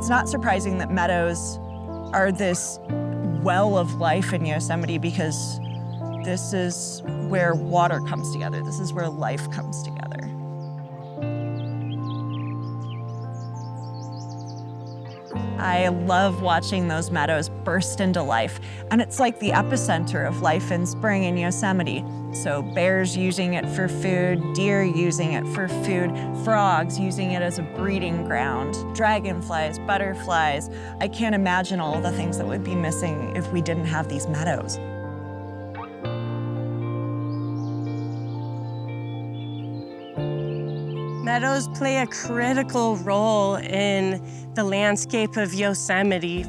It's not surprising that meadows are this well of life in Yosemite because this is where water comes together. This is where life comes together. I love watching those meadows burst into life, and it's like the epicenter of life in spring in Yosemite. So bears using it for food, deer using it for food, frogs using it as a breeding ground, dragonflies, butterflies. I can't imagine all the things that would be missing if we didn't have these meadows. Meadows play a critical role in the landscape of Yosemite.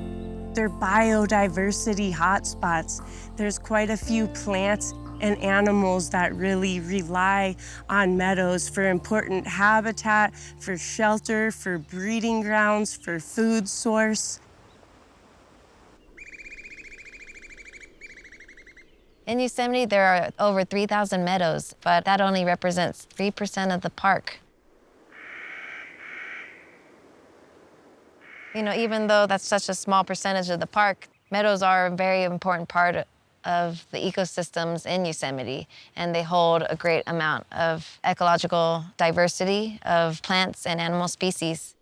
They're biodiversity hotspots. There's quite a few plants and animals that really rely on meadows for important habitat, for shelter, for breeding grounds, for food source. In Yosemite, there are over 3,000 meadows, but that only represents 3% of the park. You know, even though that's such a small percentage of the park, meadows are a very important part of the ecosystems in Yosemite, and they hold a great amount of ecological diversity of plants and animal species.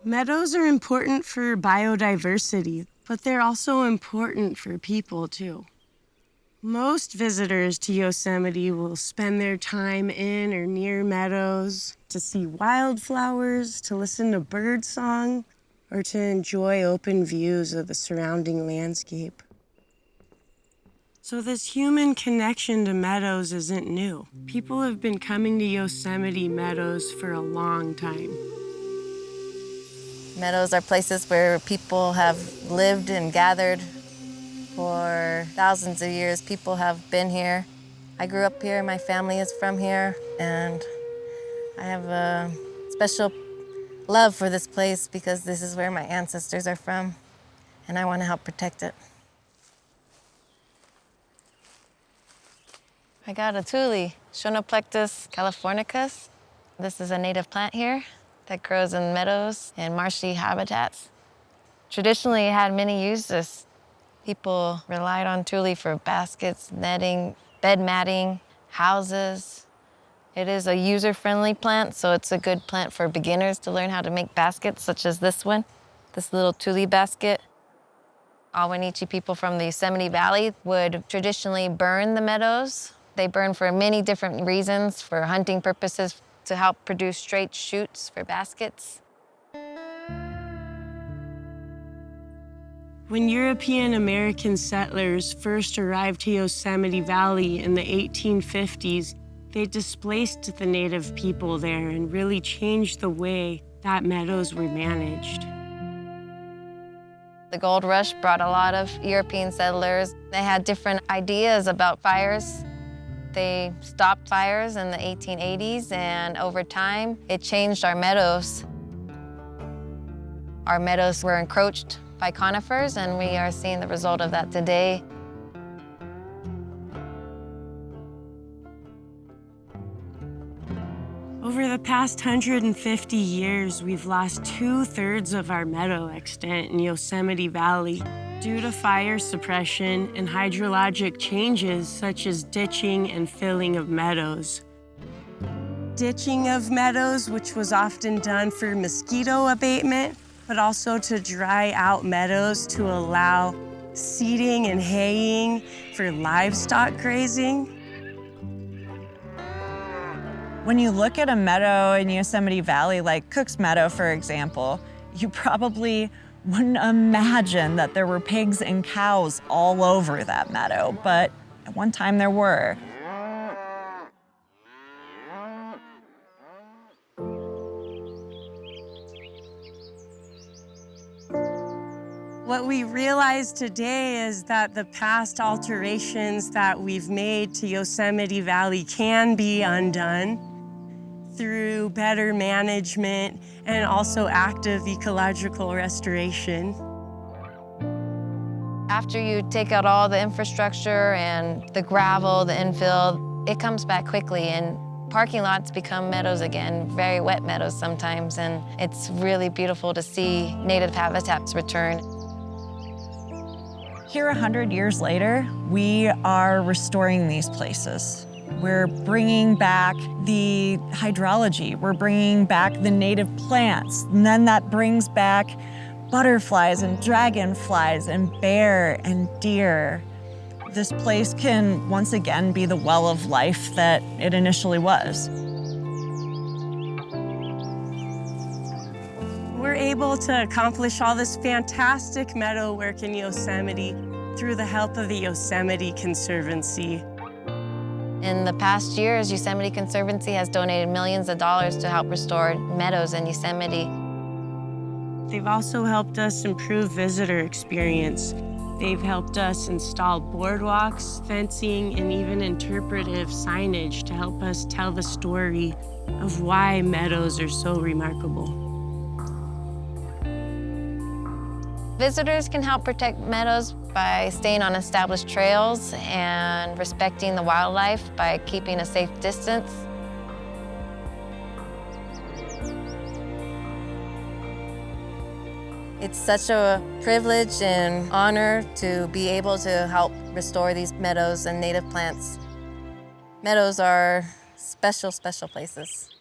Meadows are important for biodiversity, but they're also important for people too. Most visitors to Yosemite will spend their time in or near meadows to see wildflowers, to listen to birdsong, or to enjoy open views of the surrounding landscape. So this human connection to meadows isn't new. People have been coming to Yosemite meadows for a long time. Meadows are places where people have lived and gathered for thousands of years. People have been here. I grew up here, my family is from here, and I have a special love for this place because this is where my ancestors are from, and I want to help protect it. I got a tule, Schonoplectus californicus. This is a native plant here that grows in meadows and marshy habitats. Traditionally, it had many uses. People relied on tule for baskets, netting, bed matting, houses. It is a user-friendly plant, so it's a good plant for beginners to learn how to make baskets, such as this one, this little tule basket. Awanichi people from the Yosemite Valley would traditionally burn the meadows. They burn for many different reasons, for hunting purposes, to help produce straight shoots for baskets. When European American settlers first arrived to Yosemite Valley in the 1850s, they displaced the native people there and really changed the way that meadows were managed. The gold rush brought a lot of European settlers. They had different ideas about fires. They stopped fires in the 1880s, and over time, it changed our meadows. Our meadows were encroached by conifers, and we are seeing the result of that today. Over the past 150 years, we've lost 2/3 of our meadow extent in Yosemite Valley due to fire suppression and hydrologic changes such as ditching and filling of meadows. Ditching of meadows, which was often done for mosquito abatement, but also to dry out meadows to allow seeding and haying for livestock grazing. When you look at a meadow in Yosemite Valley, like Cook's Meadow, for example, you probably wouldn't imagine that there were pigs and cows all over that meadow, but at one time there were. What we realize today is that the past alterations that we've made to Yosemite Valley can be undone through better management and also active ecological restoration. After you take out all the infrastructure and the gravel, the infill, it comes back quickly, and parking lots become meadows again, very wet meadows sometimes, and it's really beautiful to see native habitats return. Here 100 years later, we are restoring these places. We're bringing back the hydrology, we're bringing back the native plants, and then that brings back butterflies and dragonflies and bear and deer. This place can once again be the well of life that it initially was. We're able to accomplish all this fantastic meadow work in Yosemite through the help of the Yosemite Conservancy. In the past years, Yosemite Conservancy has donated millions of dollars to help restore meadows in Yosemite. They've also helped us improve visitor experience. They've helped us install boardwalks, fencing, and even interpretive signage to help us tell the story of why meadows are so remarkable. Visitors can help protect meadows by staying on established trails and respecting the wildlife by keeping a safe distance. It's such a privilege and honor to be able to help restore these meadows and native plants. Meadows are special, special places.